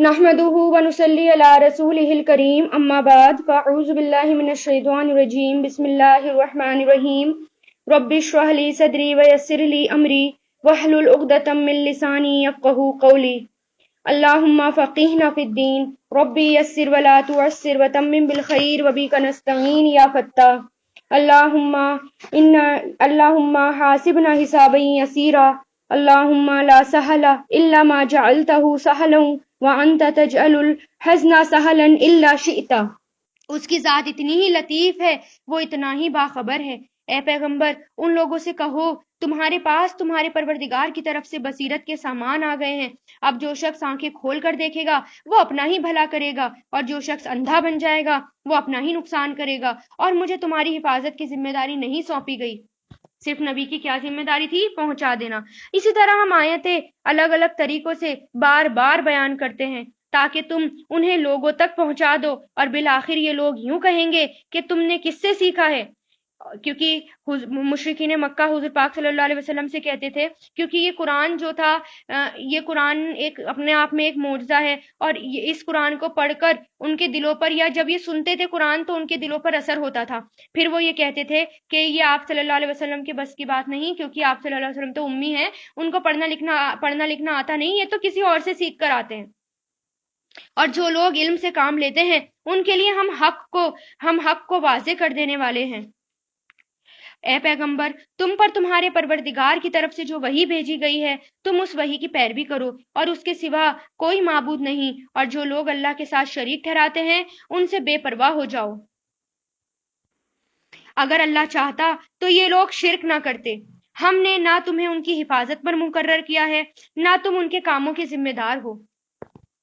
نحمده ونصلي على رسوله الكريم اما بعد فاعوذ بالله من الشيطان الرجيم بسم الله الرحمن الرحيم رب اشرح لي صدري ويسر لي امري واحلل عقدة من لساني يفقهوا قولي اللهم فقهنا في الدين ربي يسر ولا تعسر وتمم بالخير وبك نستعين يا فتاح اللهم حاسبنا حسابا يسيرا اللهم لا سهل الا ما جعلته سهلا وانت تجعل الحزن سهلا الا شئت۔ اس کی ذات اتنی ہی لطیف ہے، وہ اتنا ہی باخبر ہے۔ اے پیغمبر، ان لوگوں سے کہو تمہارے پاس تمہارے پروردگار کی طرف سے بصیرت کے سامان آ گئے ہیں۔ اب جو شخص آنکھیں کھول کر دیکھے گا وہ اپنا ہی بھلا کرے گا، اور جو شخص اندھا بن جائے گا وہ اپنا ہی نقصان کرے گا، اور مجھے تمہاری حفاظت کی ذمہ داری نہیں سونپی گئی۔ صرف نبی کی کیا ذمہ داری تھی؟ پہنچا دینا۔ اسی طرح ہم آیتیں الگ الگ طریقوں سے بار بار بیان کرتے ہیں تاکہ تم انہیں لوگوں تک پہنچا دو، اور بالآخر یہ لوگ یوں کہیں گے کہ تم نے کس سے سیکھا ہے؟ کیونکہ مشرکین مکہ حضور پاک صلی اللہ علیہ وسلم سے کہتے تھے، کیونکہ یہ قرآن جو تھا، یہ قرآن ایک اپنے آپ میں ایک معجزہ ہے، اور اس قرآن کو پڑھ کر ان کے دلوں پر، یا جب یہ سنتے تھے قرآن تو ان کے دلوں پر اثر ہوتا تھا۔ پھر وہ یہ کہتے تھے کہ یہ آپ صلی اللہ علیہ وسلم کے بس کی بات نہیں، کیونکہ آپ صلی اللہ علیہ وسلم تو امی ہیں، ان کو پڑھنا لکھنا آتا نہیں، یہ تو کسی اور سے سیکھ کر آتے ہیں۔ اور جو لوگ علم سے کام لیتے ہیں ان کے لیے ہم حق کو واضح کر دینے والے ہیں۔ اے پیغمبر، تم پر تمہارے پروردگار کی طرف سے جو وحی بھیجی گئی ہے تم اس وحی کی پیروی کرو، اور اس کے سوا کوئی معبود نہیں، اور جو لوگ اللہ کے ساتھ شریک ٹھہراتے ہیں ان سے بے پرواہ ہو جاؤ۔ اگر اللہ چاہتا تو یہ لوگ شرک نہ کرتے۔ ہم نے نہ تمہیں ان کی حفاظت پر مقرر کیا ہے، نہ تم ان کے کاموں کے ذمہ دار ہو۔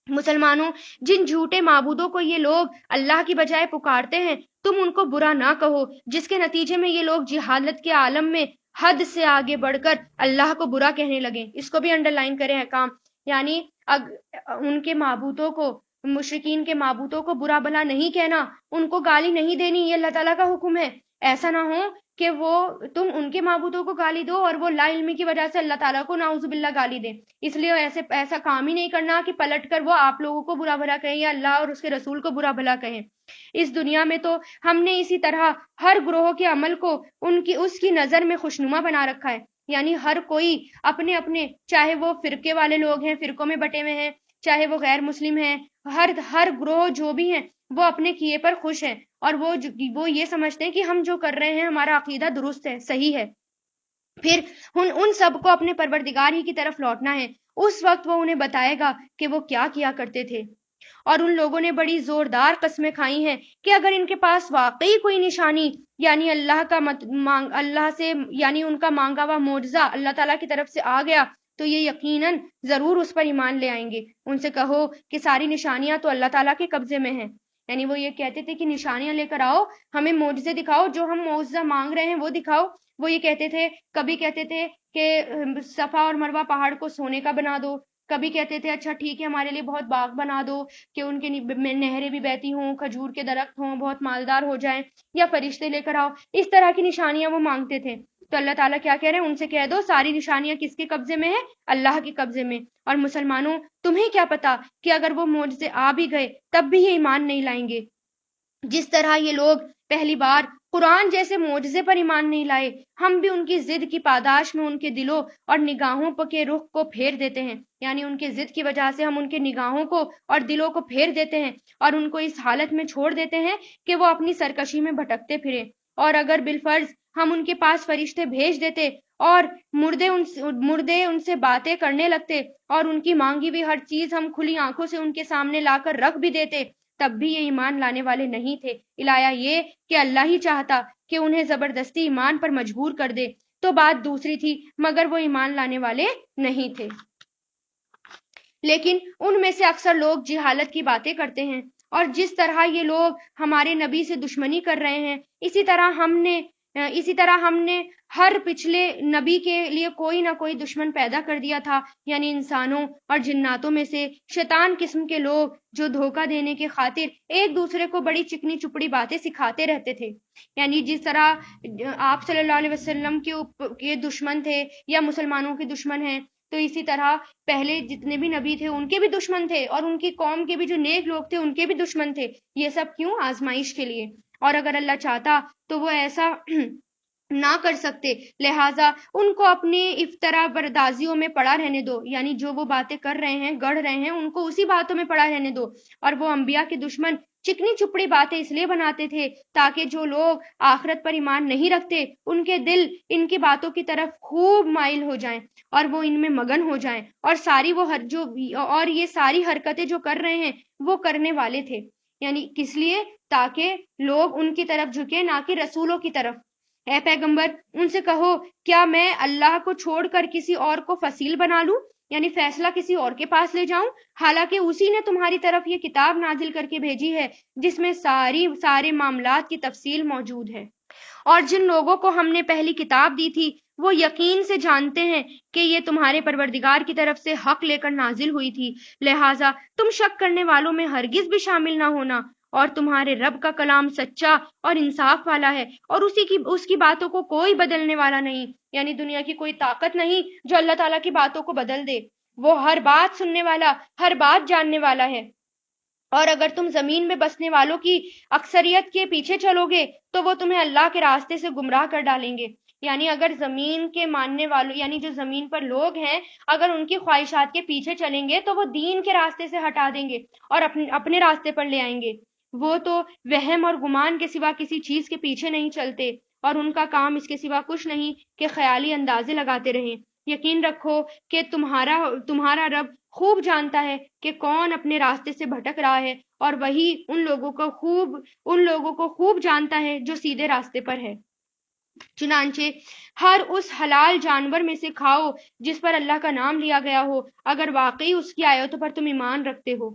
مسلمانوں، جن جھوٹے معبودوں کو یہ لوگ اللہ کی بجائے پکارتے ہیں تم ان کو برا نہ کہو، جس کے نتیجے میں یہ لوگ جہالت کے عالم میں حد سے آگے بڑھ کر اللہ کو برا کہنے لگیں۔ اس کو بھی انڈر لائن کریں حکام، یعنی ان کے معبودوں کو، مشرکین کے معبودوں کو برا بھلا نہیں کہنا، ان کو گالی نہیں دینی، یہ اللہ تعالیٰ کا حکم ہے۔ ایسا نہ ہو کہ تم ان کے معبودوں کو گالی دو اور وہ لا علمی کی وجہ سے اللہ تعالیٰ کو نعوذ باللہ گالی دیں۔ اس لیے ایسا کام ہی نہیں کرنا کہ پلٹ کر وہ آپ لوگوں کو برا بھلا کہیں یا اللہ اور اس کے رسول کو برا بھلا کہیں۔ اس دنیا میں تو ہم نے اسی طرح ہر گروہ کے عمل کو اس کی نظر میں خوشنما بنا رکھا ہے، یعنی ہر کوئی اپنے اپنے، چاہے وہ فرقے والے لوگ ہیں، فرقوں میں بٹے ہوئے ہیں، چاہے وہ غیر مسلم ہیں، ہر گروہ جو بھی ہیں وہ اپنے کیے پر خوش ہیں، اور وہ یہ سمجھتے ہیں کہ ہم جو کر رہے ہیں ہمارا عقیدہ درست ہے، صحیح ہے۔ پھر ان سب کو اپنے پروردگار ہی کی طرف لوٹنا ہے، اس وقت وہ انہیں بتائے گا کہ وہ کیا کیا کرتے تھے۔ اور ان لوگوں نے بڑی زوردار قسمیں کھائی ہیں کہ اگر ان کے پاس واقعی کوئی نشانی، یعنی اللہ سے، یعنی ان کا مانگا ہوا معجزہ اللہ تعالیٰ کی طرف سے آ گیا تو یہ یقیناً ضرور اس پر ایمان لے آئیں گے۔ ان سے کہو کہ ساری نشانیاں تو اللہ تعالیٰ کے قبضے میں ہیں، یعنی وہ یہ کہتے تھے کہ نشانیاں لے کر آؤ، ہمیں معجزے دکھاؤ، جو ہم معجزہ مانگ رہے ہیں وہ دکھاؤ۔ وہ یہ کہتے تھے، کبھی کہتے تھے کہ صفا اور مروہ پہاڑ کو سونے کا بنا دو، کبھی کہتے تھے اچھا ٹھیک ہے ہمارے لیے بہت باغ بنا دو کہ ان کے نہریں بھی بہتی ہوں، کھجور کے درخت ہوں، بہت مالدار ہو جائیں، یا فرشتے لے کر آؤ۔ اس طرح کی نشانیاں وہ مانگتے تھے۔ تو اللہ تعالیٰ کیا کہہ رہے ہیں؟ ان سے کہہ دو ساری نشانیاں کس کے قبضے میں ہیں؟ اللہ کے قبضے میں۔ اور مسلمانوں، تمہیں کیا پتا کہ اگر وہ معجزے آ بھی گئے تب بھی یہ ایمان نہیں لائیں گے۔ جس طرح یہ لوگ پہلی بار قرآن جیسے معجزے پر ایمان نہیں لائے، ہم بھی ان کی ضد کی پاداش میں ان کے دلوں اور نگاہوں کے رخ کو پھیر دیتے ہیں، یعنی ان کے ضد کی وجہ سے ہم ان کے نگاہوں کو اور دلوں کو پھیر دیتے ہیں اور ان کو اس حالت میں چھوڑ دیتے ہیں کہ وہ اپنی سرکشی میں بھٹکتے پھریں۔ اور اگر بالفرض ہم ان کے پاس فرشتے بھیج دیتے اور مردے ان سے باتیں کرنے لگتے اور ان کی مانگی ہوئی ہر چیز ہم کھلی آنکھوں سے ان کے سامنے لا کر رکھ بھی دیتے، تب بھی یہ ایمان لانے والے نہیں تھے۔ الایہ یہ کہ اللہ ہی چاہتا کہ انہیں زبردستی ایمان پر مجبور کر دے تو بات دوسری تھی، مگر وہ ایمان لانے والے نہیں تھے۔ لیکن ان میں سے اکثر لوگ جہالت کی باتیں کرتے ہیں، اور جس طرح یہ لوگ ہمارے نبی سے دشمنی کر رہے ہیں اسی طرح ہم نے ہر پچھلے نبی کے لیے کوئی نہ کوئی دشمن پیدا کر دیا تھا، یعنی انسانوں اور جناتوں میں سے شیطان قسم کے لوگ جو دھوکہ دینے کے خاطر ایک دوسرے کو بڑی چکنی چپڑی باتیں سکھاتے رہتے تھے۔ یعنی جس طرح آپ صلی اللہ علیہ وسلم کے دشمن تھے یا مسلمانوں کے دشمن ہیں، تو اسی طرح پہلے جتنے بھی نبی تھے ان کے بھی دشمن تھے، اور ان کی قوم کے بھی جو نیک لوگ تھے ان کے بھی دشمن تھے. یہ سب کیوں؟ آزمائش کے لیے. اور اگر اللہ چاہتا تو وہ ایسا نہ کر سکتے. لہٰذا ان کو اپنی افطرا بردازیوں میں پڑا رہنے دو، یعنی جو وہ باتیں کر رہے ہیں، گڑھ رہے ہیں، ان کو اسی باتوں میں پڑا رہنے دو. اور وہ انبیاء کے دشمن چکنی چپڑی باتیں اس لیے بناتے تھے تاکہ جو لوگ آخرت پر ایمان نہیں رکھتے ان کے دل ان کی باتوں کی طرف خوب مائل ہو جائیں اور وہ ان میں مگن ہو جائیں، اور یہ ساری حرکتیں جو کر رہے ہیں وہ کرنے والے تھے. یعنی کس لیے؟ تاکہ لوگ ان کی طرف جھکے، نہ کہ رسولوں کی طرف. اے پیغمبر ان سے کہو کیا میں اللہ کو چھوڑ کر کسی اور کو فصیل بنا لوں، یعنی فیصلہ کسی اور کے پاس لے جاؤں، حالانکہ اسی نے تمہاری طرف یہ کتاب نازل کر کے بھیجی ہے جس میں سارے معاملات کی تفصیل موجود ہے. اور جن لوگوں کو ہم نے پہلی کتاب دی تھی وہ یقین سے جانتے ہیں کہ یہ تمہارے پروردگار کی طرف سے حق لے کر نازل ہوئی تھی، لہٰذا تم شک کرنے والوں میں ہرگز بھی شامل نہ ہونا. اور تمہارے رب کا کلام سچا اور انصاف والا ہے، اور اس کی باتوں کو کوئی بدلنے والا نہیں، یعنی دنیا کی کوئی طاقت نہیں جو اللہ تعالیٰ کی باتوں کو بدل دے. وہ ہر بات سننے والا، ہر بات جاننے والا ہے. اور اگر تم زمین میں بسنے والوں کی اکثریت کے پیچھے چلو گے تو وہ تمہیں اللہ کے راستے سے گمراہ کر ڈالیں گے. یعنی اگر زمین کے ماننے والوں، یعنی جو زمین پر لوگ ہیں، اگر ان کی خواہشات کے پیچھے چلیں گے تو وہ دین کے راستے سے ہٹا دیں گے اور اپنے راستے پر لے آئیں گے. وہ تو وہم اور گمان کے سوا کسی چیز کے پیچھے نہیں چلتے، اور ان کا کام اس کے سوا کچھ نہیں کہ خیالی اندازے لگاتے رہیں. یقین رکھو کہ تمہارا رب خوب جانتا ہے کہ کون اپنے راستے سے بھٹک رہا ہے، اور وہی ان لوگوں کو خوب جانتا ہے جو سیدھے راستے پر ہے. چنانچہ ہر اس حلال جانور میں سے کھاؤ جس پر اللہ کا نام لیا گیا ہو، اگر واقعی اس کی آیتوں پر تم ایمان رکھتے ہو.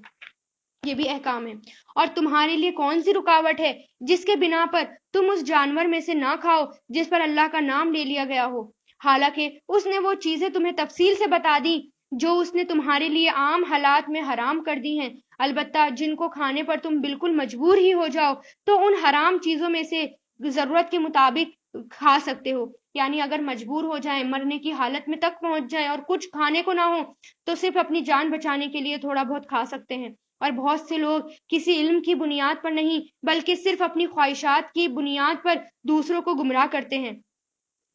یہ بھی احکام ہے. اور تمہارے لیے کون سی رکاوٹ ہے جس کے بنا پر تم اس جانور میں سے نہ کھاؤ جس پر اللہ کا نام لے لیا گیا ہو، حالانکہ اس نے وہ چیزیں تمہیں تفصیل سے بتا دی جو اس نے تمہارے لیے عام حالات میں حرام کر دی ہیں. البتہ جن کو کھانے پر تم بالکل مجبور ہی ہو جاؤ تو ان حرام چیزوں میں سے ضرورت کے مطابق کھا سکتے ہو. یعنی اگر مجبور ہو جائیں، مرنے کی حالت میں تک پہنچ جائیں اور کچھ کھانے کو نہ ہو تو صرف اپنی جان بچانے کے لیے تھوڑا بہت کھا سکتے ہیں. اور بہت سے لوگ کسی علم کی بنیاد پر نہیں بلکہ صرف اپنی خواہشات کی بنیاد پر دوسروں کو گمراہ کرتے ہیں،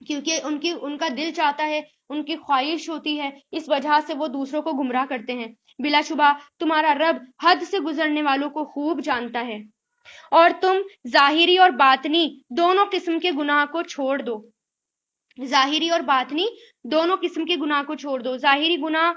کیونکہ ان کا دل چاہتا ہے، ان کی خواہش ہوتی ہے، اس وجہ سے وہ دوسروں کو گمراہ کرتے ہیں. بلا شبہ تمہارا رب حد سے گزرنے والوں کو خوب جانتا ہے. اور تم ظاہری اور باطنی دونوں قسم کے گناہ کو چھوڑ دو. ظاہری اور باطنی دونوں قسم کے گناہ کو چھوڑ دو. ظاہری گناہ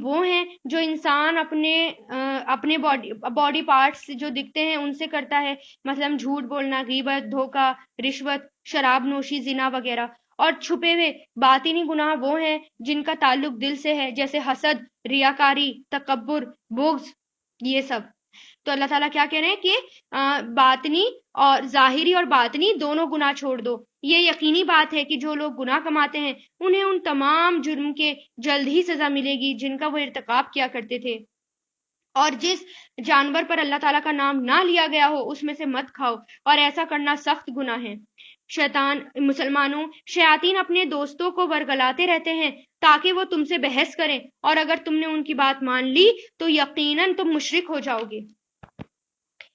وہ ہیں جو انسان اپنے باڈی پارٹس جو دکھتے ہیں ان سے کرتا ہے، مثلا جھوٹ بولنا، غیبت، دھوکہ، رشوت، شراب نوشی، زنا وغیرہ. اور چھپے ہوئے باطنی گناہ وہ ہیں جن کا تعلق دل سے ہے، جیسے حسد، ریاکاری، تکبر، بغض، یہ سب. تو اللہ تعالیٰ کیا کہہ رہے ہیں کہ باطنی اور ظاہری اور باطنی دونوں گناہ چھوڑ دو. یہ یقینی بات ہے کہ جو لوگ گناہ کماتے ہیں انہیں ان تمام جرم کے جلد ہی سزا ملے گی جن کا وہ ارتکاب کیا کرتے تھے. اور جس جانور پر اللہ تعالیٰ کا نام نہ لیا گیا ہو اس میں سے مت کھاؤ، اور ایسا کرنا سخت گناہ ہے. مسلمانوں، شیاطین اپنے دوستوں کو ورگلاتے رہتے ہیں تاکہ وہ تم سے بحث کریں، اور اگر تم نے ان کی بات مان لی تو یقیناً تم مشرک ہو جاؤ گے.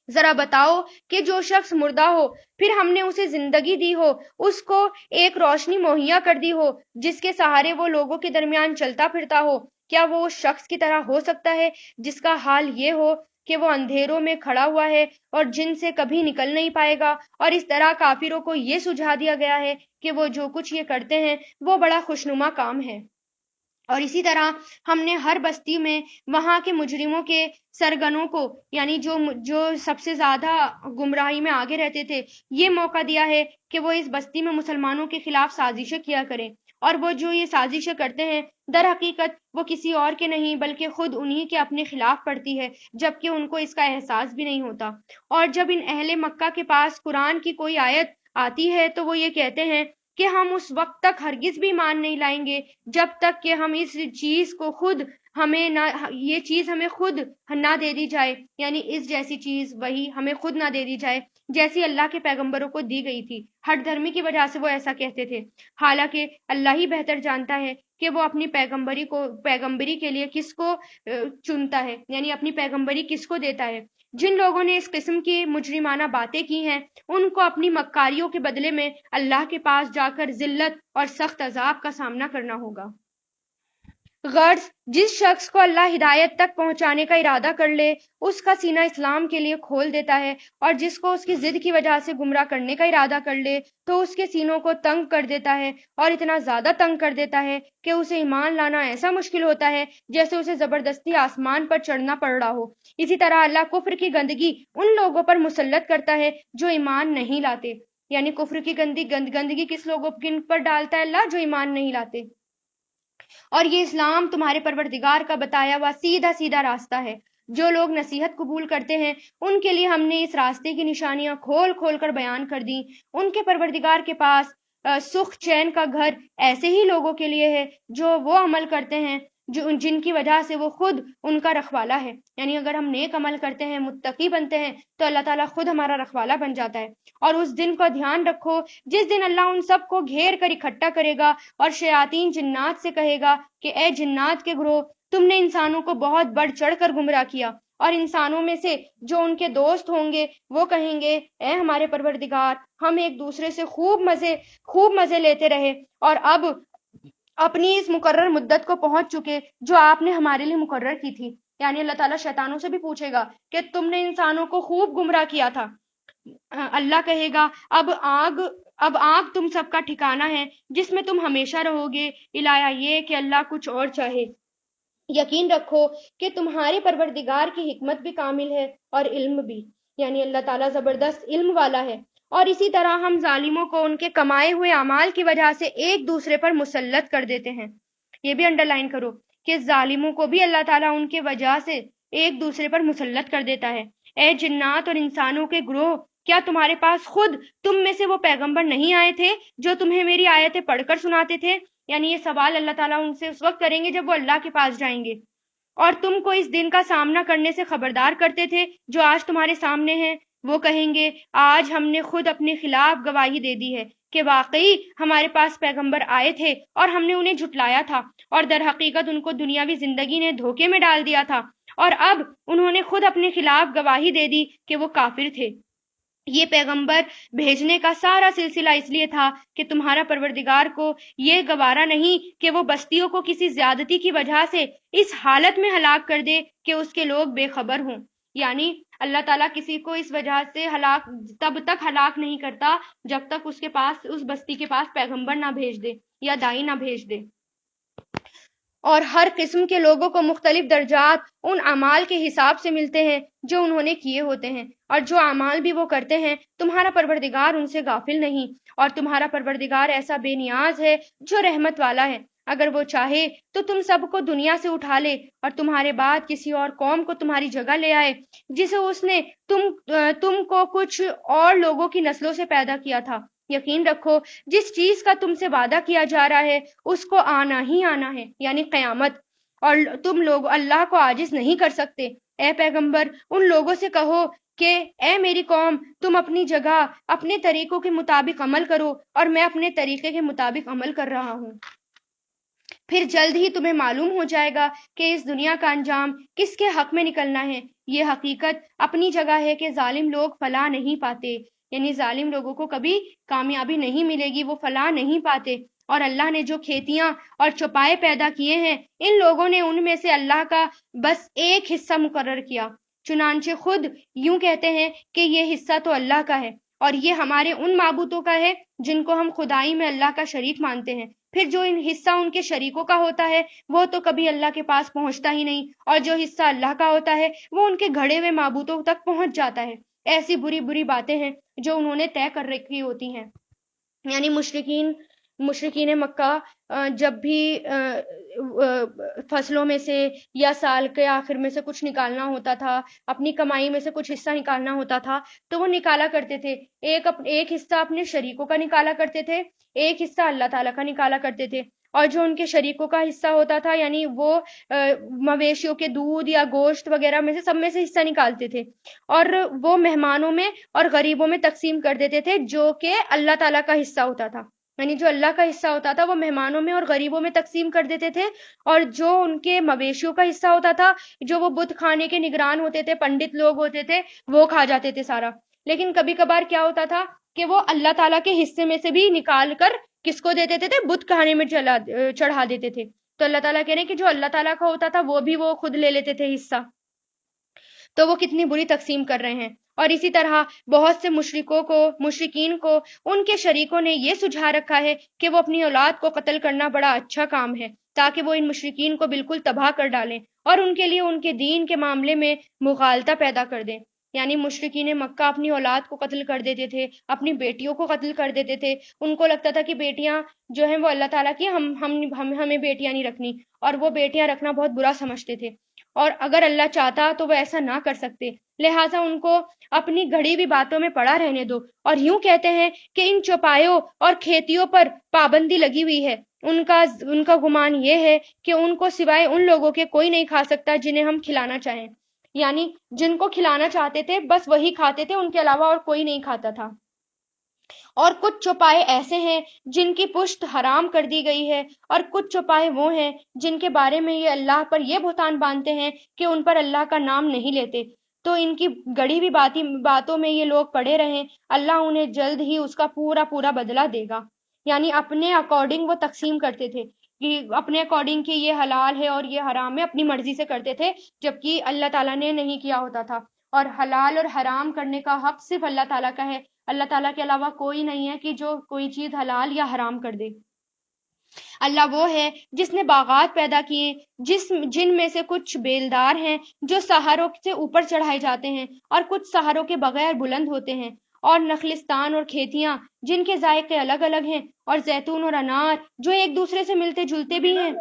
ذرا بتاؤ کہ جو شخص مردہ ہو پھر ہم نے اسے زندگی دی ہو، اس کو ایک روشنی مہیا کر دی ہو جس کے سہارے وہ لوگوں کے درمیان چلتا پھرتا ہو، کیا وہ اس شخص کی طرح ہو سکتا ہے جس کا حال یہ ہو کہ وہ اندھیروں میں کھڑا ہوا ہے اور جن سے کبھی نکل نہیں پائے گا؟ اور اس طرح کافروں کو یہ سجھا دیا گیا ہے کہ وہ جو کچھ یہ کرتے ہیں وہ بڑا خوشنما کام ہے. اور اسی طرح ہم نے ہر بستی میں وہاں کے مجرموں کے سرگنوں کو، یعنی جو سب سے زیادہ گمراہی میں آگے رہتے تھے، یہ موقع دیا ہے کہ وہ اس بستی میں مسلمانوں کے خلاف سازشیں کیا کریں. اور وہ جو یہ سازشیں کرتے ہیں در حقیقت وہ کسی اور کے نہیں بلکہ خود انہی کے اپنے خلاف پڑتی ہے، جبکہ ان کو اس کا احساس بھی نہیں ہوتا. اور جب ان اہل مکہ کے پاس قرآن کی کوئی آیت آتی ہے تو وہ یہ کہتے ہیں کہ ہم اس وقت تک ہرگز بھی ایمان نہیں لائیں گے جب تک کہ ہم اس چیز کو یہ چیز ہمیں خود نہ دے دی جائے، یعنی اس جیسی چیز وہی ہمیں خود نہ دے دی جائے جیسی اللہ کے پیغمبروں کو دی گئی تھی. ہٹ دھرمی کی وجہ سے وہ ایسا کہتے تھے، حالانکہ اللہ ہی بہتر جانتا ہے کہ وہ اپنی پیغمبری کے لیے کس کو چنتا ہے، یعنی اپنی پیغمبری کس کو دیتا ہے۔ جن لوگوں نے اس قسم کی مجرمانہ باتیں کی ہیں ان کو اپنی مکاریوں کے بدلے میں اللہ کے پاس جا کر ذلت اور سخت عذاب کا سامنا کرنا ہوگا۔ غرض جس شخص کو اللہ ہدایت تک پہنچانے کا ارادہ کر لے اس کا سینہ اسلام کے لیے کھول دیتا ہے، اور جس کو اس کی ضد کی وجہ سے گمراہ کرنے کا ارادہ کر لے تو اس کے سینوں کو تنگ کر دیتا ہے، اور اتنا زیادہ تنگ کر دیتا ہے کہ اسے ایمان لانا ایسا مشکل ہوتا ہے جیسے اسے زبردستی آسمان پر چڑھنا پڑ رہا ہو۔ اسی طرح اللہ کفر کی گندگی ان لوگوں پر مسلط کرتا ہے جو ایمان نہیں لاتے، یعنی کفر کی گندگی کس لوگوں پر ڈالتا ہے اللہ؟ جو ایمان نہیں لاتے۔ اور یہ اسلام تمہارے پروردگار کا بتایا ہوا سیدھا سیدھا راستہ ہے۔ جو لوگ نصیحت قبول کرتے ہیں ان کے لیے ہم نے اس راستے کی نشانیاں کھول کھول کر بیان کر دیں۔ ان کے پروردگار کے پاس سکھ چین کا گھر ایسے ہی لوگوں کے لیے ہے جو وہ عمل کرتے ہیں جن کی وجہ سے وہ خود ان کا رکھوالا ہے، یعنی اگر ہم نیک عمل کرتے ہیں، متقی بنتے ہیں تو اللہ تعالیٰ خود ہمارا رکھوالا بن جاتا ہے۔ اور اس دن کا دھیان رکھو جس دن اللہ ان سب کو گھیر کر اکٹھا کرے گا اور شیاطین جنات سے کہے گا کہ اے جنات کے گروہ، تم نے انسانوں کو بہت بڑھ چڑھ کر گمراہ کیا، اور انسانوں میں سے جو ان کے دوست ہوں گے وہ کہیں گے اے ہمارے پروردگار، ہم ایک دوسرے سے خوب مزے لیتے رہے اور اب اپنی اس مقرر مدت کو پہنچ چکے جو آپ نے ہمارے لیے مقرر کی تھی۔ یعنی اللہ تعالیٰ شیطانوں سے بھی پوچھے گا کہ تم نے انسانوں کو خوب گمراہ کیا تھا۔ اللہ کہے گا اب آگ تم سب کا ٹھکانہ ہے جس میں تم ہمیشہ رہو گے، الہ یہ کہ اللہ کچھ اور چاہے۔ یقین رکھو کہ تمہارے پروردگار کی حکمت بھی کامل ہے اور علم بھی، یعنی اللہ تعالیٰ زبردست علم والا ہے۔ اور اسی طرح ہم ظالموں کو ان کے کمائے ہوئے اعمال کی وجہ سے ایک دوسرے پر مسلط کر دیتے ہیں۔ یہ بھی انڈر لائن کرو کہ ظالموں کو بھی اللہ تعالیٰ ان کے وجہ سے ایک دوسرے پر مسلط کر دیتا ہے۔ اے جنات اور انسانوں کے گروہ، کیا تمہارے پاس خود تم میں سے وہ پیغمبر نہیں آئے تھے جو تمہیں میری آیتیں پڑھ کر سناتے تھے؟ یعنی یہ سوال اللہ تعالیٰ ان سے اس وقت کریں گے جب وہ اللہ کے پاس جائیں گے۔ اور تم کو اس دن کا سامنا کرنے سے خبردار کرتے تھے جو آج تمہارے سامنے ہیں۔ وہ کہیں گے آج ہم نے خود اپنے خلاف گواہی دے دی ہے کہ واقعی ہمارے پاس پیغمبر آئے تھے اور ہم نے انہیں جھٹلایا تھا، اور در حقیقت ان کو دنیاوی زندگی نے دھوکے میں ڈال دیا تھا، اور اب انہوں نے خود اپنے خلاف گواہی دے دی کہ وہ کافر تھے۔ یہ پیغمبر بھیجنے کا سارا سلسلہ اس لیے تھا کہ تمہارا پروردگار کو یہ گوارا نہیں کہ وہ بستیوں کو کسی زیادتی کی وجہ سے اس حالت میں ہلاک کر دے کہ اس کے لوگ بے خبر ہوں۔ یعنی اللہ تعالیٰ کسی کو اس وجہ سے تب تک ہلاک نہیں کرتا جب تک اس بستی کے پاس پیغمبر نہ بھیج دے یا دائی نہ بھیج دے۔ اور ہر قسم کے لوگوں کو مختلف درجات ان اعمال کے حساب سے ملتے ہیں جو انہوں نے کیے ہوتے ہیں، اور جو اعمال بھی وہ کرتے ہیں تمہارا پروردگار ان سے غافل نہیں، اور تمہارا پروردگار ایسا بے نیاز ہے جو رحمت والا ہے۔ اگر وہ چاہے تو تم سب کو دنیا سے اٹھا لے اور تمہارے بعد کسی اور قوم کو تمہاری جگہ لے آئے جسے اس نے تم کو کچھ اور لوگوں کی نسلوں سے پیدا کیا تھا۔ یقین رکھو جس چیز کا تم سے وعدہ کیا جا رہا ہے اس کو آنا ہی آنا ہے، یعنی قیامت، اور تم لوگ اللہ کو عاجز نہیں کر سکتے۔ اے پیغمبر ان لوگوں سے کہو کہ اے میری قوم، تم اپنی جگہ اپنے طریقوں کے مطابق عمل کرو اور میں اپنے طریقے کے مطابق عمل کر رہا ہوں۔ پھر جلد ہی تمہیں معلوم ہو جائے گا کہ اس دنیا کا انجام کس کے حق میں نکلنا ہے۔ یہ حقیقت اپنی جگہ ہے کہ ظالم لوگ فلاح نہیں پاتے، یعنی ظالم لوگوں کو کبھی کامیابی نہیں ملے گی، وہ فلاح نہیں پاتے۔ اور اللہ نے جو کھیتیاں اور چوپائے پیدا کیے ہیں ان لوگوں نے ان میں سے اللہ کا بس ایک حصہ مقرر کیا، چنانچہ خود یوں کہتے ہیں کہ یہ حصہ تو اللہ کا ہے، اور یہ ہمارے ان معبودوں کا ہے جن کو ہم خدائی میں اللہ کا شریک مانتے ہیں۔ پھر جو حصہ ان کے شریکوں کا ہوتا ہے وہ تو کبھی اللہ کے پاس پہنچتا ہی نہیں، اور جو حصہ اللہ کا ہوتا ہے وہ ان کے گھڑے ہوئے معبودوں تک پہنچ جاتا ہے۔ ایسی بری بری باتیں ہیں جو انہوں نے طے کر رکھی ہوتی ہیں۔ یعنی مشرکین مکہ جب بھی فصلوں میں سے یا سال کے آخر میں سے کچھ نکالنا ہوتا تھا، اپنی کمائی میں سے کچھ حصہ نکالنا ہوتا تھا تو وہ نکالا کرتے تھے، ایک حصہ اپنے شریکوں کا نکالا کرتے تھے، ایک حصہ اللہ تعالیٰ کا نکالا کرتے تھے۔ اور جو ان کے شریکوں کا حصہ ہوتا تھا یعنی وہ مویشیوں کے دودھ یا گوشت وغیرہ میں سے سب میں سے حصہ نکالتے تھے، اور وہ مہمانوں میں اور غریبوں میں تقسیم کر دیتے تھے جو کہ اللہ تعالیٰ کا حصہ ہوتا تھا۔ یعنی جو اللہ کا حصہ ہوتا تھا وہ مہمانوں میں اور غریبوں میں تقسیم کر دیتے تھے، اور جو ان کے مویشیوں کا حصہ ہوتا تھا، جو وہ بت خانے کے نگران ہوتے تھے، پنڈت لوگ ہوتے تھے، وہ کھا جاتے تھے سارا۔ لیکن کبھی کبھار کیا ہوتا تھا کہ وہ اللہ تعالیٰ کے حصے میں سے بھی نکال کر کس کو دے دیتے تھے؟ بت خانے میں چڑھا دیتے تھے۔ تو اللہ تعالیٰ کہہ رہے ہیں کہ جو اللہ تعالیٰ کا ہوتا تھا وہ بھی وہ خود لے لیتے تھے حصہ، تو وہ کتنی بری تقسیم کر رہے ہیں۔ اور اسی طرح بہت سے مشرکین کو ان کے شریکوں نے یہ سجھا رکھا ہے کہ وہ اپنی اولاد کو قتل کرنا بڑا اچھا کام ہے، تاکہ وہ ان مشرکین کو بالکل تباہ کر ڈالیں اور ان کے لیے ان کے دین کے معاملے میں مغالطہ پیدا کر دیں۔ یعنی مشرکین مکہ اپنی اولاد کو قتل کر دیتے تھے، اپنی بیٹیوں کو قتل کر دیتے تھے۔ ان کو لگتا تھا کہ بیٹیاں جو ہیں وہ اللہ تعالیٰ کی، ہمیں بیٹیاں نہیں رکھنی، اور وہ بیٹیاں رکھنا بہت برا سمجھتے تھے، اور اگر اللہ چاہتا تو وہ ایسا نہ کر سکتے، لہٰذا ان کو اپنی گھڑی ہوئی باتوں میں پڑا رہنے دو۔ اور یوں کہتے ہیں کہ ان چوپایوں اور کھیتیوں پر پابندی لگی ہوئی ہے۔ ان کا گمان یہ ہے کہ ان کو سوائے ان لوگوں کے کوئی نہیں کھا سکتا جنہیں ہم کھلانا چاہیں، یعنی جن کو کھلانا چاہتے تھے بس وہی کھاتے تھے، ان کے علاوہ اور کوئی نہیں کھاتا تھا۔ اور کچھ چوپائے ایسے ہیں جن کی پشت حرام کر دی گئی ہے، اور کچھ چوپائے وہ ہیں جن کے بارے میں یہ اللہ پر یہ بہتان باندھتے ہیں کہ ان پر اللہ کا نام نہیں لیتے۔ تو ان کی گڑی ہوئی باتوں میں یہ لوگ پڑے رہیں، اللہ انہیں جلد ہی اس کا پورا پورا بدلہ دے گا۔ یعنی اپنے اکارڈنگ وہ تقسیم کرتے تھے کہ اپنے اکارڈنگ کہ یہ حلال ہے اور یہ حرام ہے، اپنی مرضی سے کرتے تھے، جبکہ اللہ تعالیٰ نے نہیں کیا ہوتا تھا۔ اور حلال اور حرام کرنے کا حق صرف اللہ تعالیٰ کا ہے، اللہ تعالیٰ کے علاوہ کوئی نہیں ہے کہ جو کوئی چیز حلال یا حرام کر دے۔ اللہ وہ ہے جس نے باغات پیدا کیے، جن میں سے کچھ بیلدار ہیں جو سہاروں سے اوپر چڑھائے جاتے ہیں، اور کچھ سہاروں کے بغیر بلند ہوتے ہیں، اور نخلستان اور کھیتیاں جن کے ذائقے الگ الگ ہیں، اور زیتون اور انار جو ایک دوسرے سے ملتے جلتے بھی ہیں۔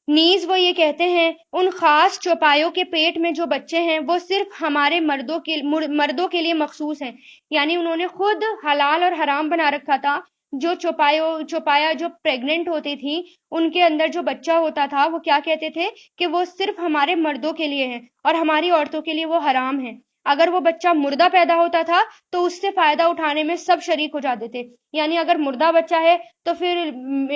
نیز وہ یہ کہتے ہیں ان خاص چوپایوں کے پیٹ میں جو بچے ہیں وہ صرف ہمارے مردوں کے لیے مخصوص ہیں۔ یعنی انہوں نے خود حلال اور حرام بنا رکھا تھا۔ جو چوپایا جو پریگننٹ ہوتی تھی، ان کے اندر جو بچہ ہوتا تھا، وہ کیا کہتے تھے کہ وہ صرف ہمارے مردوں کے لیے ہیں اور ہماری عورتوں کے لیے وہ حرام ہے۔ اگر وہ بچہ مردہ پیدا ہوتا تھا تو اس سے فائدہ اٹھانے میں سب شریک ہو جاتے تھے۔ یعنی اگر مردہ بچہ ہے تو پھر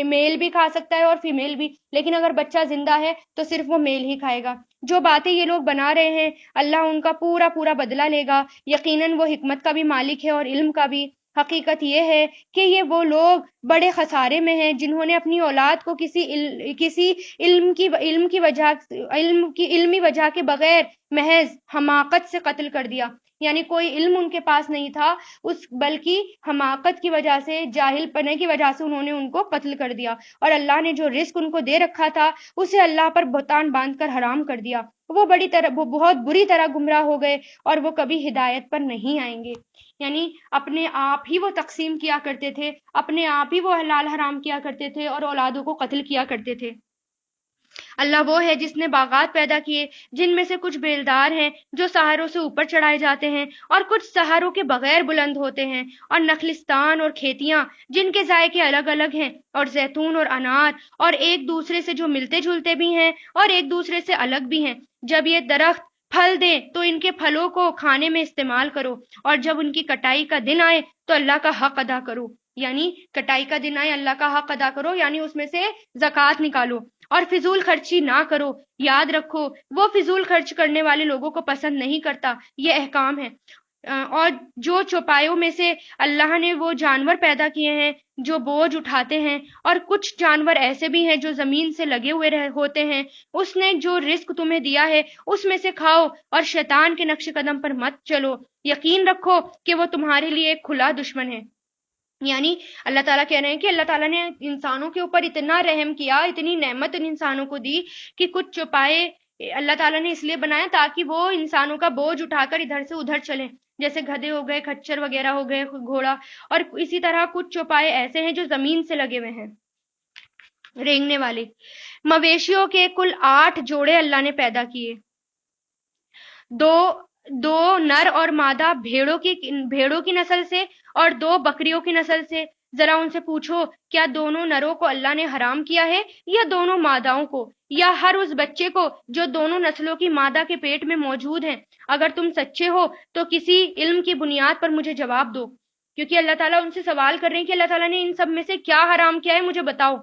میل بھی کھا سکتا ہے اور فیمیل بھی، لیکن اگر بچہ زندہ ہے تو صرف وہ میل ہی کھائے گا۔ جو باتیں یہ لوگ بنا رہے ہیں اللہ ان کا پورا پورا بدلہ لے گا۔ یقیناً وہ حکمت کا بھی مالک ہے اور علم کا بھی۔ حقیقت یہ ہے کہ یہ وہ لوگ بڑے خسارے میں ہیں جنہوں نے اپنی اولاد کو کسی علمی وجہ کے بغیر محض حماقت سے قتل کر دیا۔ یعنی کوئی علم ان کے پاس نہیں تھا، بلکہ حماقت کی وجہ سے، جاہل پنے کی وجہ سے انہوں نے ان کو قتل کر دیا، اور اللہ نے جو رزق ان کو دے رکھا تھا اسے اللہ پر بہتان باندھ کر حرام کر دیا۔ وہ بہت بری طرح گمراہ ہو گئے اور وہ کبھی ہدایت پر نہیں آئیں گے۔ یعنی اپنے آپ ہی وہ تقسیم کیا کرتے تھے، اپنے آپ ہی وہ حلال حرام کیا کرتے تھے اور اولادوں کو قتل کیا کرتے تھے۔ اللہ وہ ہے جس نے باغات پیدا کیے جن میں سے کچھ بیلدار ہیں جو سہاروں سے اوپر چڑھائے جاتے ہیں، اور کچھ سہاروں کے بغیر بلند ہوتے ہیں، اور نخلستان اور کھیتیاں جن کے ذائقے الگ الگ ہیں، اور زیتون اور انار، اور ایک دوسرے سے جو ملتے جلتے بھی ہیں اور ایک دوسرے سے الگ بھی ہیں۔ جب یہ درخت پھل دیں تو ان کے پھلوں کو کھانے میں استعمال کرو، اور جب ان کی کٹائی کا دن آئے تو اللہ کا حق ادا کرو۔ یعنی کٹائی کا دن آئے اللہ کا حق ادا کرو، یعنی اس میں سے زکوٰۃ نکالو، اور فضول خرچی نہ کرو۔ یاد رکھو وہ فضول خرچ کرنے والے لوگوں کو پسند نہیں کرتا، یہ احکام ہے۔ اور جو چوپایوں میں سے اللہ نے وہ جانور پیدا کیے ہیں جو بوجھ اٹھاتے ہیں، اور کچھ جانور ایسے بھی ہیں جو زمین سے لگے ہوئے ہوتے ہیں۔ اس نے جو رزق تمہیں دیا ہے اس میں سے کھاؤ، اور شیطان کے نقش قدم پر مت چلو۔ یقین رکھو کہ وہ تمہارے لیے ایک کھلا دشمن ہے۔ یعنی اللہ تعالیٰ کہہ رہے ہیں کہ اللہ تعالیٰ نے انسانوں کے اوپر اتنا رحم کیا، اتنی نعمت ان انسانوں کو دی کہ کچھ چوپائے اللہ تعالیٰ نے اس لیے بنایا تاکہ وہ انسانوں کا بوجھ اٹھا کر ادھر سے ادھر چلیں، جیسے گدھے ہو گئے، کھچر وغیرہ ہو گئے، گھوڑا، اور اسی طرح کچھ چوپائے ایسے ہیں جو زمین سے لگے ہوئے ہیں، رینگنے والے۔ مویشیوں کے کل 8 جوڑے اللہ نے پیدا کیے، دو نر اور مادہ بھیڑوں کی نسل سے اور 2 بکریوں کی نسل سے۔ ذرا ان سے پوچھو کیا دونوں نروں کو اللہ نے حرام کیا ہے یا دونوں ماداؤں کو، یا ہر اس بچے کو جو دونوں نسلوں کی مادہ کے پیٹ میں موجود ہیں؟ اگر تم سچے ہو تو کسی علم کی بنیاد پر مجھے جواب دو۔ کیونکہ اللہ تعالیٰ ان سے سوال کر رہے ہیں کہ اللہ تعالیٰ نے ان سب میں سے کیا حرام کیا ہے مجھے بتاؤ۔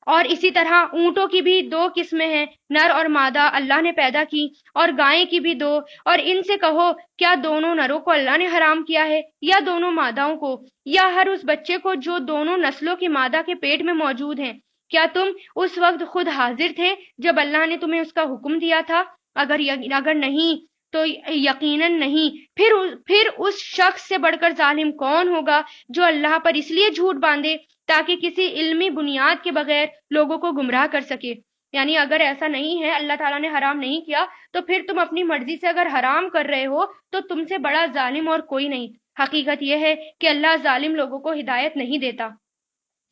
اور اسی طرح اونٹوں کی بھی 2 قسمیں ہیں، نر اور مادہ اللہ نے پیدا کی، اور گائیں کی بھی 2، اور ان سے کہو کیا دونوں نروں کو اللہ نے حرام کیا ہے یا دونوں ماداؤں کو، یا ہر اس بچے کو جو دونوں نسلوں کی مادہ کے پیٹ میں موجود ہیں؟ کیا تم اس وقت خود حاضر تھے جب اللہ نے تمہیں اس کا حکم دیا تھا؟ اگر نہیں تو یقیناً نہیں، پھر اس شخص سے بڑھ کر ظالم کون ہوگا جو اللہ پر اس لیے جھوٹ باندھے تاکہ کسی علمی بنیاد کے بغیر لوگوں کو گمراہ کر سکے۔ یعنی اگر ایسا نہیں ہے، اللہ تعالیٰ نے حرام نہیں کیا، تو پھر تم اپنی مرضی سے اگر حرام کر رہے ہو تو تم سے بڑا ظالم اور کوئی نہیں۔ حقیقت یہ ہے کہ اللہ ظالم لوگوں کو ہدایت نہیں دیتا۔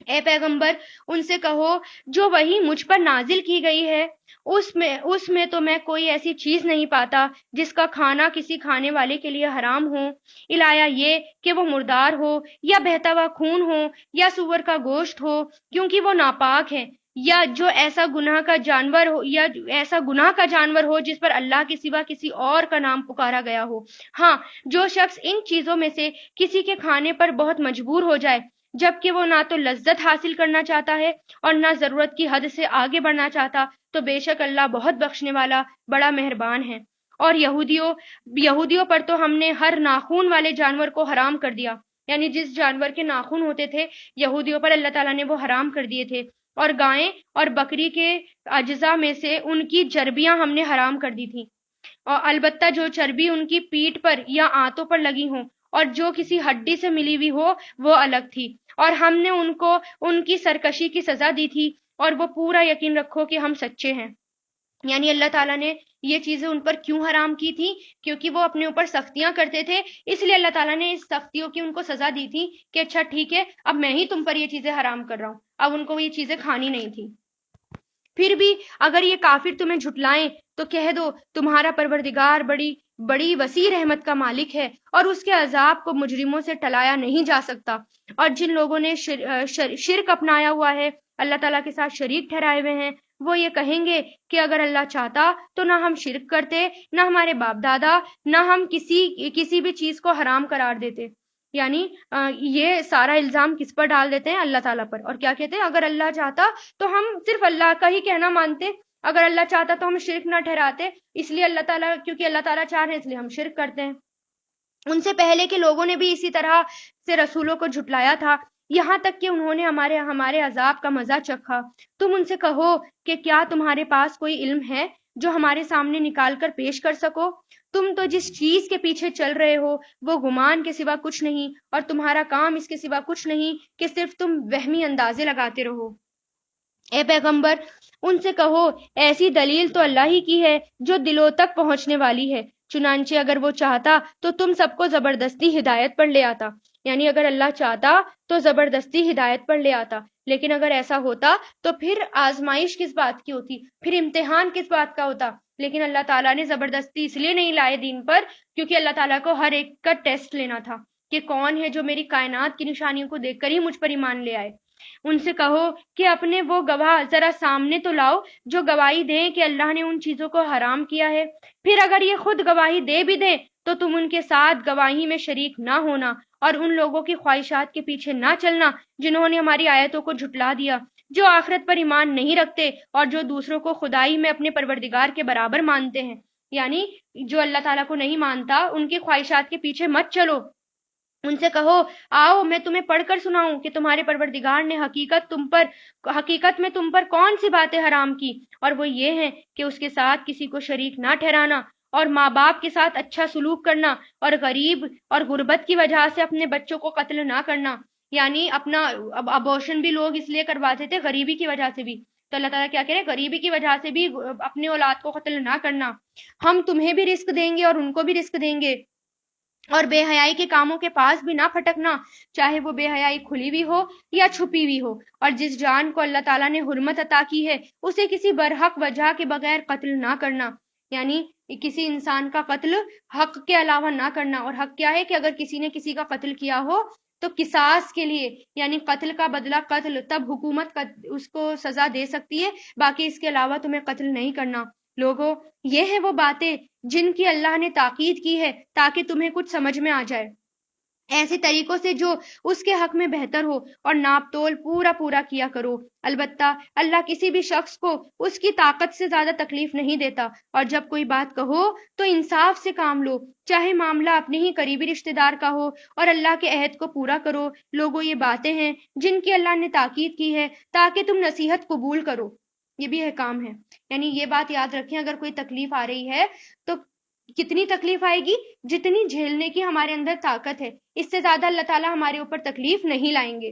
اے پیغمبر ان سے کہو جو وحی مجھ پر نازل کی گئی ہے اس میں تو میں کوئی ایسی چیز نہیں پاتا جس کا کھانا کسی کھانے والے کے لیے حرام ہو، علاوہ یہ کہ وہ مردار ہو یا بہتا ہوا خون ہو یا سور کا گوشت ہو، کیونکہ وہ ناپاک ہے، یا جو ایسا گناہ کا جانور ہو جس پر اللہ کے سوا کسی اور کا نام پکارا گیا ہو۔ ہاں، جو شخص ان چیزوں میں سے کسی کے کھانے پر بہت مجبور ہو جائے، جبکہ وہ نہ تو لذت حاصل کرنا چاہتا ہے اور نہ ضرورت کی حد سے آگے بڑھنا چاہتا، تو بے شک اللہ بہت بخشنے والا بڑا مہربان ہے۔ اور یہودیوں پر تو ہم نے ہر ناخون والے جانور کو حرام کر دیا، یعنی جس جانور کے ناخن ہوتے تھے یہودیوں پر اللہ تعالیٰ نے وہ حرام کر دیے تھے، اور گائیں اور بکری کے اجزاء میں سے ان کی چربیاں ہم نے حرام کر دی تھیں، اور البتہ جو چربی ان کی پیٹھ پر یا آنتوں پر لگی ہوں اور جو کسی ہڈی سے ملی ہوئی ہو وہ الگ تھی، اور ہم نے ان کو ان کی سرکشی کی سزا دی تھی، اور وہ پورا یقین رکھو کہ ہم سچے ہیں۔ یعنی اللہ تعالیٰ نے یہ چیزیں ان پر کیوں حرام کی تھی؟ کیونکہ وہ اپنے اوپر سختیاں کرتے تھے، اس لیے اللہ تعالیٰ نے اس سختیوں کی ان کو سزا دی تھی کہ اچھا ٹھیک ہے، اب میں ہی تم پر یہ چیزیں حرام کر رہا ہوں۔ اب ان کو یہ چیزیں کھانی نہیں تھی۔ پھر بھی اگر یہ کافر تمہیں جھٹلائیں تو کہہ دو تمہارا پروردگار بڑی وسیع رحمت کا مالک ہے، اور اس کے عذاب کو مجرموں سے ٹلایا نہیں جا سکتا۔ اور جن لوگوں نے شرک اپنایا ہوا ہے، اللہ تعالیٰ کے ساتھ شریک ٹھہرائے ہوئے ہیں، وہ یہ کہیں گے کہ اگر اللہ چاہتا تو نہ ہم شرک کرتے، نہ ہمارے باپ دادا، نہ ہم کسی بھی چیز کو حرام قرار دیتے۔ یعنی یہ سارا الزام کس پر ڈال دیتے ہیں؟ اللہ تعالیٰ پر۔ اور کیا کہتے ہیں؟ اگر اللہ چاہتا تو ہم صرف اللہ کا ہی کہنا مانتے، اگر اللہ چاہتا تو ہم شرک نہ ٹھہراتے، اس لیے کیونکہ اللہ تعالیٰ چاہ رہے ہیں اس لیے ہم شرک کرتے ہیں۔ ان سے پہلے کے لوگوں نے بھی اسی طرح سے رسولوں کو جھٹلایا تھا، یہاں تک کہ انہوں نے ہمارے عذاب کا مزہ چکھا۔ تم ان سے کہو کہ کیا تمہارے پاس کوئی علم ہے جو ہمارے سامنے نکال کر پیش کر سکو؟ تم تو جس چیز کے پیچھے چل رہے ہو وہ گمان کے سوا کچھ نہیں، اور تمہارا کام اس کے سوا کچھ نہیں کہ صرف تم وہمی اندازے لگاتے رہو۔ اے پیغمبر ان سے کہو ایسی دلیل تو اللہ ہی کی ہے جو دلوں تک پہنچنے والی ہے، چنانچہ اگر وہ چاہتا تو تم سب کو زبردستی ہدایت پر لے آتا۔ یعنی اگر اللہ چاہتا تو زبردستی ہدایت پر لے آتا، لیکن اگر ایسا ہوتا تو پھر آزمائش کس بات کی ہوتی، پھر امتحان کس بات کا ہوتا؟ لیکن اللہ تعالیٰ نے زبردستی اس لیے نہیں لائے دین پر کیونکہ اللہ تعالیٰ کو ہر ایک کا ٹیسٹ لینا تھا کہ کون ہے جو میری کائنات کی نشانیوں کو دیکھ کر ہی مجھ پر ایمان لے آئے۔ ان سے کہو کہ اپنے وہ گواہ ذرا سامنے تو لاؤ جو گواہی دیں کہ اللہ نے ان چیزوں کو حرام کیا ہے، پھر اگر یہ خود گواہی دے بھی دیں تو تم ان کے ساتھ گواہی میں شریک نہ ہونا، اور ان لوگوں کی خواہشات کے پیچھے نہ چلنا جنہوں نے ہماری آیتوں کو جھٹلا دیا، جو آخرت پر ایمان نہیں رکھتے اور جو دوسروں کو خدائی میں اپنے پروردگار کے برابر مانتے ہیں۔ یعنی جو اللہ تعالیٰ کو نہیں مانتا ان کی خواہشات کے پیچھے مت چلو۔ ان سے کہو آؤ میں تمہیں پڑھ کر سناؤں کہ تمہارے پروردگار نے حقیقت میں تم پر کون سی باتیں حرام کی، اور وہ یہ ہیں کہ اس کے ساتھ کسی کو شریک نہ ٹھہرانا، اور ماں باپ کے ساتھ اچھا سلوک کرنا، اور غریب اور غربت کی وجہ سے اپنے بچوں کو قتل نہ کرنا۔ یعنی اپنا ابورشن بھی لوگ اس لیے کرواتے تھے غریبی کی وجہ سے بھی، تو اللہ تعالیٰ کیا کہہ رہے ہیں؟ غریبی کی وجہ سے بھی اپنے اولاد کو قتل نہ کرنا۔ ہم تمہیں بھی رزق دیں گے اور ان کو بھی رزق دیں گے، اور بے حیائی کے کاموں کے پاس بھی نہ پھٹکنا، چاہے وہ بے حیائی کھلی ہوئی ہو یا چھپی ہوئی ہو، اور جس جان کو اللہ تعالیٰ نے حرمت عطا کی ہے اسے کسی برحق وجہ کے بغیر قتل نہ کرنا۔ یعنی کسی انسان کا قتل حق کے علاوہ نہ کرنا، اور حق کیا ہے کہ اگر کسی نے کسی کا قتل کیا ہو تو قصاص کے لیے، یعنی قتل کا بدلہ قتل، تب حکومت اس کو سزا دے سکتی ہے، باقی اس کے علاوہ تمہیں قتل نہیں کرنا۔ لوگوں یہ ہیں وہ باتیں جن کی اللہ نے تاکید کی ہے تاکہ تمہیں کچھ سمجھ میں آ جائے۔ ایسے طریقوں سے جو اس کے حق میں بہتر ہو، اور ناپ تول پورا پورا کیا کرو۔ البتہ اللہ کسی بھی شخص کو اس کی طاقت سے زیادہ تکلیف نہیں دیتا، اور جب کوئی بات کہو تو انصاف سے کام لو، چاہے معاملہ اپنے ہی قریبی رشتہ دار کا ہو، اور اللہ کے عہد کو پورا کرو۔ لوگوں، یہ باتیں ہیں جن کی اللہ نے تاکید کی ہے تاکہ تم نصیحت قبول کرو۔ یہ بھی احکام ہے، یعنی یہ بات یاد رکھیں، اگر کوئی تکلیف آ رہی ہے تو کتنی تکلیف آئے گی؟ جتنی جھیلنے کی ہمارے اندر طاقت ہے، اس سے زیادہ اللہ تعالیٰ ہمارے اوپر تکلیف نہیں لائیں گے۔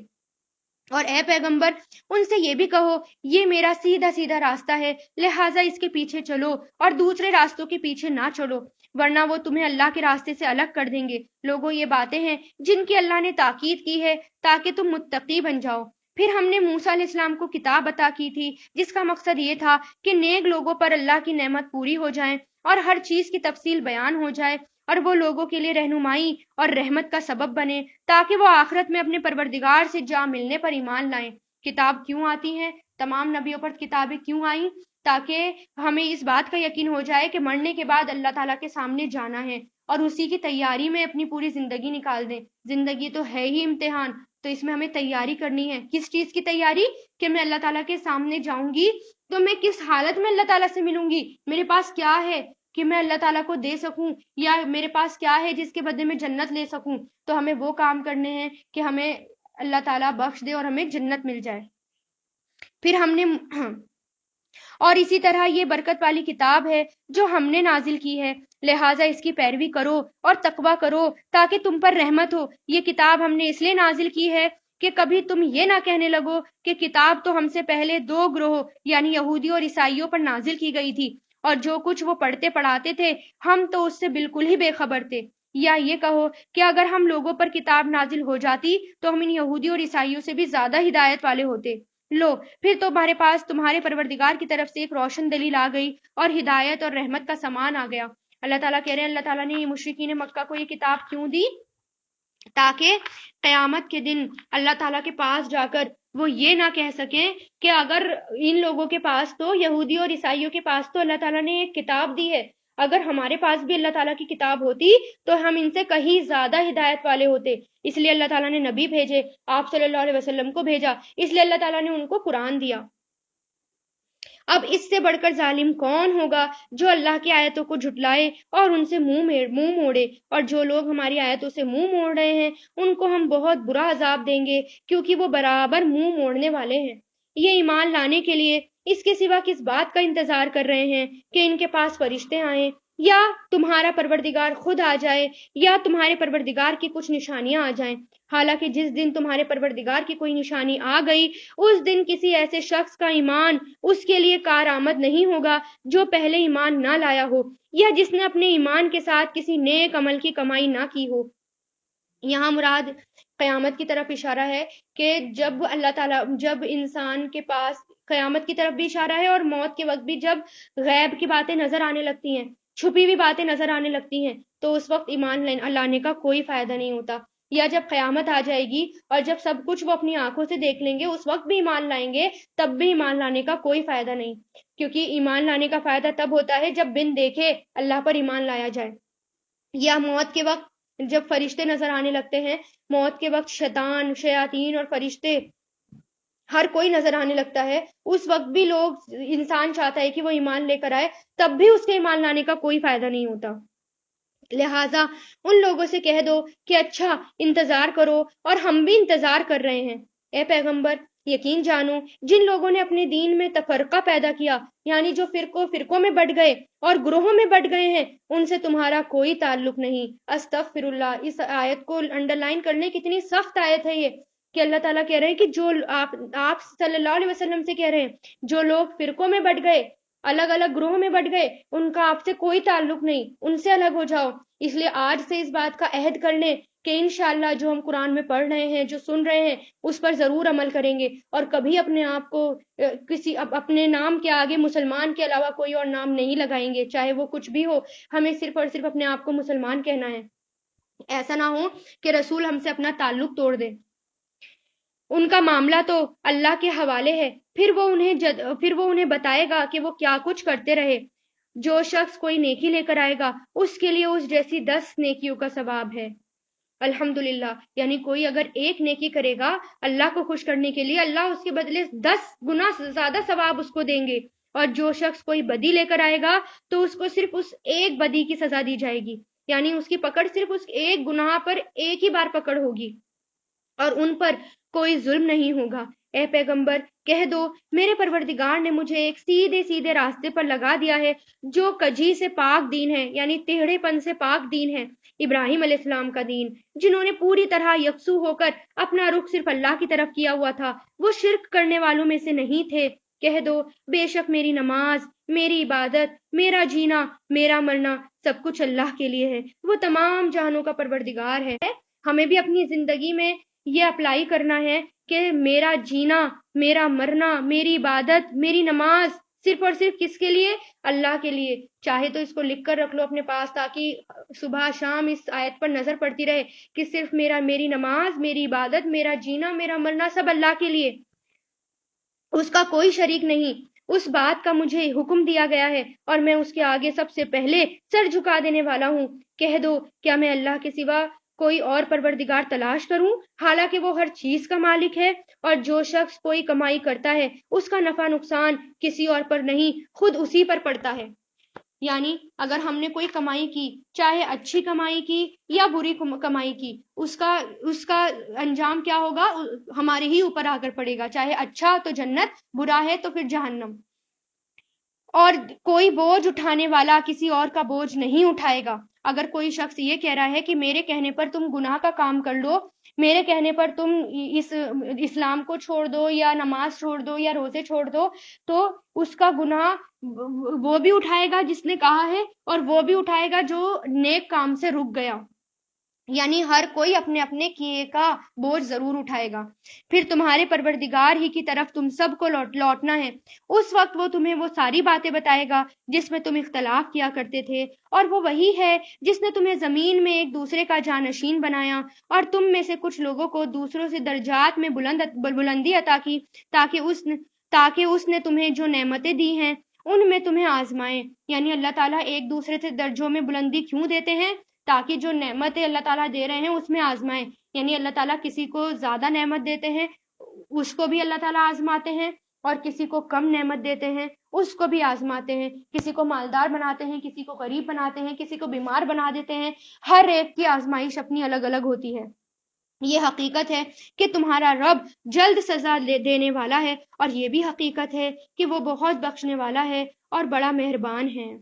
اور اے پیغمبر، ان سے یہ بھی کہو، یہ میرا سیدھا سیدھا راستہ ہے، لہٰذا اس کے پیچھے چلو اور دوسرے راستوں کے پیچھے نہ چلو، ورنہ وہ تمہیں اللہ کے راستے سے الگ کر دیں گے۔ لوگوں، یہ باتیں ہیں جن کی اللہ نے تاکید کی ہے تاکہ تم متقی بن جاؤ۔ پھر ہم نے موسیٰ علیہ السلام کو کتاب عطا کی تھی، جس کا مقصد یہ تھا کہ نیک لوگوں پر اللہ کی نعمت پوری ہو جائے اور ہر چیز کی تفصیل بیان ہو جائے، اور وہ لوگوں کے لیے رہنمائی اور رحمت کا سبب بنے، تاکہ وہ آخرت میں اپنے پروردگار سے جا ملنے پر ایمان لائیں۔ کتاب کیوں آتی ہے؟ تمام نبیوں پر کتابیں کیوں آئیں؟ تاکہ ہمیں اس بات کا یقین ہو جائے کہ مرنے کے بعد اللہ تعالیٰ کے سامنے جانا ہے، اور اسی کی تیاری میں اپنی پوری زندگی نکال دیں۔ زندگی تو ہے ہی امتحان، تو اس میں ہمیں تیاری کرنی ہے۔ کس چیز کی تیاری؟ کہ میں اللہ تعالیٰ کے سامنے جاؤں گی تو میں کس حالت میں اللہ تعالیٰ سے ملوں گی، میرے پاس کیا ہے کہ میں اللہ تعالیٰ کو دے سکوں، یا میرے پاس کیا ہے جس کے بدلے میں جنت لے سکوں۔ تو ہمیں وہ کام کرنے ہیں کہ ہمیں اللہ تعالیٰ بخش دے اور ہمیں جنت مل جائے۔ پھر ہم نے اور اسی طرح یہ برکت والی کتاب ہے جو ہم نے نازل کی ہے، لہٰذا اس کی پیروی کرو اور تقویٰ کرو تاکہ تم پر رحمت ہو۔ یہ کتاب ہم نے اس لیے نازل کی ہے کہ کبھی تم یہ نہ کہنے لگو کہ کتاب تو ہم سے پہلے دو گروہ یعنی یہودی اور عیسائیوں پر نازل کی گئی تھی، اور جو کچھ وہ پڑھتے پڑھاتے تھے ہم تو اس سے بالکل ہی بے خبر تھے۔ یا یہ کہو کہ اگر ہم لوگوں پر کتاب نازل ہو جاتی تو ہم ان یہودی اور عیسائیوں سے بھی زیادہ ہدایت والے ہوتے۔ لو، پھر تو ہمارے پاس تمہارے پروردگار کی طرف سے ایک روشن دلیل آ گئی اور ہدایت اور رحمت کا سامان آ گیا۔ اللہ تعالیٰ کہہ رہے ہیں، اللہ تعالیٰ نے مشرکین مکہ کو یہ کتاب کیوں دی؟ تاکہ قیامت کے دن اللہ تعالیٰ کے پاس جا کر وہ یہ نہ کہہ سکیں کہ اگر ان لوگوں کے پاس تو یہودی اور عیسائیوں کے پاس تو اللہ تعالیٰ نے ایک کتاب دی ہے، اگر ہمارے پاس بھی اللہ تعالیٰ کی کتاب ہوتی تو ہم ان سے کہیں زیادہ ہدایت والے ہوتے۔ اس لیے اللہ تعالیٰ نے نبی بھیجے، آپ صلی اللہ علیہ وسلم کو بھیجا، اس لیے اللہ تعالیٰ نے ان کو قرآن دیا۔ اب اس سے بڑھ کر ظالم کون ہوگا جو اللہ کی آیتوں کو جھٹلائے اور ان سے منہ موڑے، اور جو لوگ ہماری آیتوں سے منہ موڑ رہے ہیں ان کو ہم بہت برا عذاب دیں گے، کیونکہ وہ برابر منہ موڑنے والے ہیں۔ یہ ایمان لانے کے لیے اس کے سوا کس بات کا انتظار کر رہے ہیں کہ ان کے پاس فرشتے آئیں، یا تمہارا پروردگار خود آ جائے، یا تمہارے پروردگار کی کچھ نشانیاں آ جائیں؟ حالانکہ جس دن تمہارے پروردگار کی کوئی نشانی آ گئی اس دن کسی ایسے شخص کا ایمان اس کے لیے کارآمد نہیں ہوگا جو پہلے ایمان نہ لایا ہو، یا جس نے اپنے ایمان کے ساتھ کسی نیک عمل کی کمائی نہ کی ہو۔ یہاں مراد قیامت کی طرف اشارہ ہے کہ جب اللہ تعالیٰ جب انسان کے پاس قیامت کی طرف بھی اشارہ ہے، اور موت کے وقت بھی جب غیب کی باتیں نظر آنے لگتی ہیں، چھپی ہوئی باتیں نظر آنے لگتی ہیں، تو اس وقت ایمان لانے کا کوئی فائدہ نہیں ہوتا۔ یا جب قیامت آ جائے گی اور جب سب کچھ وہ اپنی آنکھوں سے دیکھ لیں گے اس وقت بھی ایمان لائیں گے، تب بھی ایمان لانے کا کوئی فائدہ نہیں، کیونکہ ایمان لانے کا فائدہ تب ہوتا ہے جب بن دیکھے اللہ پر ایمان لایا جائے۔ یا موت کے وقت جب فرشتے نظر آنے لگتے ہیں، موت کے وقت شیطان، شیاطین اور فرشتے ہر کوئی نظر آنے لگتا ہے، اس وقت بھی انسان چاہتا ہے کہ وہ ایمان لے کر آئے، تب بھی اس کے ایمان لانے کا کوئی فائدہ نہیں ہوتا۔ لہٰذا ان لوگوں سے کہہ دو کہ اچھا انتظار کرو، اور ہم بھی انتظار کر رہے ہیں۔ اے پیغمبر، یقین جانو جن لوگوں نے اپنے دین میں تفرقہ پیدا کیا، یعنی جو فرقوں میں بٹ گئے اور گروہوں میں بٹ گئے ہیں، ان سے تمہارا کوئی تعلق نہیں۔ استغفر اللہ۔ اس آیت کو انڈر لائن کر لیں، کتنی سخت آیت ہے یہ، کہ اللہ تعالیٰ کہہ رہے ہیں کہ جو آپ صلی اللہ علیہ وسلم سے کہہ رہے ہیں جو لوگ فرقوں میں بٹ گئے، الگ الگ گروہوں میں بٹ گئے، ان کا آپ سے کوئی تعلق نہیں، ان سے الگ ہو جاؤ۔ اس لیے آج سے اس بات کا عہد کر لیں کہ انشاءاللہ جو ہم قرآن میں پڑھ رہے ہیں، جو سن رہے ہیں، اس پر ضرور عمل کریں گے، اور کبھی اپنے آپ کو اپنے نام کے آگے مسلمان کے علاوہ کوئی اور نام نہیں لگائیں گے، چاہے وہ کچھ بھی ہو۔ ہمیں صرف اور صرف اپنے آپ کو مسلمان کہنا ہے۔ ایسا نہ ہو کہ رسول ہم سے اپنا تعلق توڑ دے۔ ان کا معاملہ تو اللہ کے حوالے ہے، پھر وہ انہیں بتائے گا کہ وہ کیا کچھ کرتے رہے۔ جو شخص کوئی نیکی لے کر آئے گا اس کے لیے اس جیسی 10 نیکیوں کا ثواب ہے۔ الحمدللہ، یعنی کوئی اگر ایک نیکی کرے گا اللہ کو خوش کرنے کے لیے، اللہ اس کے بدلے 10 گنا زیادہ ثواب اس کو دیں گے، اور جو شخص کوئی بدی لے کر آئے گا تو اس کو صرف اس ایک بدی کی سزا دی جائے گی، یعنی اس کی پکڑ صرف اس ایک گناہ پر ایک ہی بار پکڑ ہوگی، اور ان پر کوئی ظلم نہیں ہوگا۔ اے پیغمبر کہہ دو میرے پروردگار نے مجھے ایک سیدھے سیدھے راستے پر لگا دیا ہے جو کجی سے پاک دین ہے، یعنی ٹیڑھے پن سے پاک دین ہے، ابراہیم علیہ السلام کا دین، جنہوں نے پوری طرح یکسو ہو کر اپنا رخ صرف اللہ کی طرف کیا ہوا تھا، وہ شرک کرنے والوں میں سے نہیں تھے۔ کہہ دو بے شک میری نماز، میری عبادت، میرا جینا، میرا مرنا سب کچھ اللہ کے لیے ہے، وہ تمام جہانوں کا پروردگار ہے۔ ہمیں بھی اپنی زندگی میں یہ اپلائی کرنا ہے کہ میرا جینا، میرا مرنا، میری عبادت، میری نماز صرف اور صرف کس کے لیے؟ اللہ کے لیے۔ چاہے تو اس کو لکھ کر رکھ لو اپنے پاس، تاکہ صبح شام اس آیت پر نظر پڑتی رہے کہ صرف میری نماز، میری عبادت، میرا جینا، میرا مرنا سب اللہ کے لیے، اس کا کوئی شریک نہیں۔ اس بات کا مجھے حکم دیا گیا ہے اور میں اس کے آگے سب سے پہلے سر جھکا دینے والا ہوں۔ کہہ دو کیا میں اللہ کے سوا کوئی اور پروردگار تلاش کروں، حالانکہ وہ ہر چیز کا مالک ہے، اور جو شخص کوئی کمائی کرتا ہے اس کا نفع نقصان کسی اور پر نہیں، خود اسی پر پڑتا ہے۔ یعنی اگر ہم نے کوئی کمائی کی، چاہے اچھی کمائی کی یا بری کمائی کی، اس کا انجام کیا ہوگا؟ ہمارے ہی اوپر آ کر پڑے گا، چاہے اچھا تو جنت، برا ہے تو پھر جہنم۔ اور کوئی بوجھ اٹھانے والا کسی اور کا بوجھ نہیں اٹھائے گا۔ اگر کوئی شخص یہ کہہ رہا ہے کہ میرے کہنے پر تم گناہ کا کام کر لو، میرے کہنے پر تم اس اسلام کو چھوڑ دو یا نماز چھوڑ دو یا روزے چھوڑ دو، تو اس کا گناہ وہ بھی اٹھائے گا جس نے کہا ہے، اور وہ بھی اٹھائے گا جو نیک کام سے رک گیا۔ یعنی ہر کوئی اپنے اپنے کیے کا بوجھ ضرور اٹھائے گا۔ پھر تمہارے پروردگار ہی کی طرف تم سب کو لوٹنا ہے، اس وقت وہ تمہیں وہ ساری باتیں بتائے گا جس میں تم اختلاف کیا کرتے تھے، اور وہ وہی ہے جس نے تمہیں زمین میں ایک دوسرے کا جانشین بنایا اور تم میں سے کچھ لوگوں کو دوسروں سے درجات میں بلندی عطا کی، تاکہ اس نے تمہیں جو نعمتیں دی ہیں ان میں تمہیں آزمائے۔ یعنی اللہ تعالیٰ ایک دوسرے سے درجوں میں بلندی کیوں دیتے ہیں؟ تاکہ جو نعمتیں اللہ تعالیٰ دے رہے ہیں اس میں آزمائیں۔ یعنی اللہ تعالیٰ کسی کو زیادہ نعمت دیتے ہیں، اس کو بھی اللہ تعالیٰ آزماتے ہیں، اور کسی کو کم نعمت دیتے ہیں اس کو بھی آزماتے ہیں، کسی کو مالدار بناتے ہیں، کسی کو غریب بناتے ہیں، کسی کو بیمار بنا دیتے ہیں۔ ہر ایک کی آزمائش اپنی الگ الگ ہوتی ہے۔ یہ حقیقت ہے کہ تمہارا رب جلد سزا دینے والا ہے، اور یہ بھی حقیقت ہے کہ وہ بہت بخشنے والا ہے اور بڑا مہربان ہے۔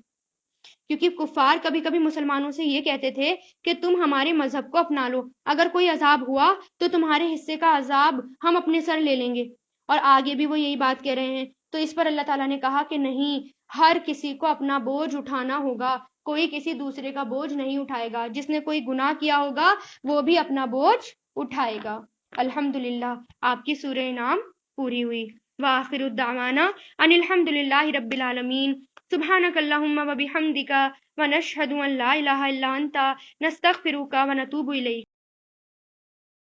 کیونکہ کفار کبھی کبھی مسلمانوں سے یہ کہتے تھے کہ تم ہمارے مذہب کو اپنا لو، اگر کوئی عذاب ہوا تو تمہارے حصے کا عذاب ہم اپنے سر لے لیں گے، اور آگے بھی وہ یہی بات کہہ رہے ہیں۔ تو اس پر اللہ تعالیٰ نے کہا کہ نہیں، ہر کسی کو اپنا بوجھ اٹھانا ہوگا، کوئی کسی دوسرے کا بوجھ نہیں اٹھائے گا، جس نے کوئی گناہ کیا ہوگا وہ بھی اپنا بوجھ اٹھائے گا۔ الحمدللہ، آپ کی سورہ انعام پوری ہوئی۔ وآخر الدعوانا ان الحمدللہ رب العالمین۔ سبحانک اللہم و بحمدک ونشہد ان لا الہ الا انت نستغفرک ونتوب الیک۔